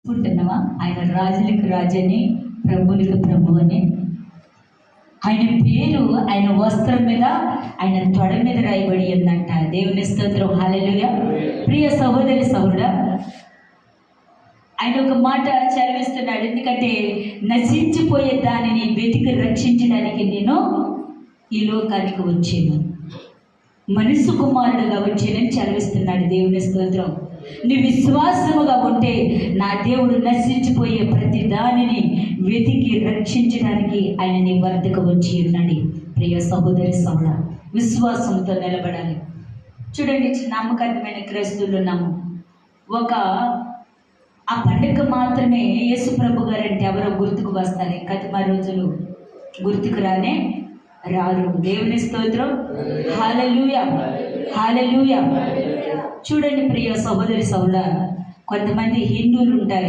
అనుకుంటున్నావా? ఆయన రాజులకు రాజని, ప్రభువులకు ప్రభు అని. ఆయన పేరు ఆయన వస్త్రం మీద, ఆయన తొడ మీద రాయబడి ఉందంట. దేవుని స్తోత్రం, హల్లెలూయా. ప్రియ సహోదరి సహోదరుడా, ఆయన ఒక మాట చదివిస్తున్నాడు. ఎందుకంటే నశించిపోయే దానిని వెతికి రక్షించడానికి నేను ఈ లోకానికి వచ్చాను, మనుష్య కుమారుడుగా వచ్చానని చదివిస్తున్నాడు. దేవుని స్తోత్రం. నీ విశ్వాసముగా ఉంటే నా దేవుడు నశించిపోయే ప్రతి దానిని వెతికి రక్షించడానికి ఆయన నీ వద్దకు వచ్చి ఉన్నాడు. ప్రియ సహోదరి సహోదరుడా, విశ్వాసంతో నిలబడాలి. చూడండి, నమ్మకమైన క్రైస్తవులు ఉన్నాము. ఆ పండుగ మాత్రమే యేసు ప్రభు గారు అంటే ఎవరో గుర్తుకు వస్తారు. కతిమ రోజులు గుర్తుకు రారు. దేవుని స్తోత్రం, హల్లెలూయా, హల్లెలూయా. చూడండి ప్రియ సహోదరి సహోదరుడా, కొంతమంది హిందువులు ఉంటారు.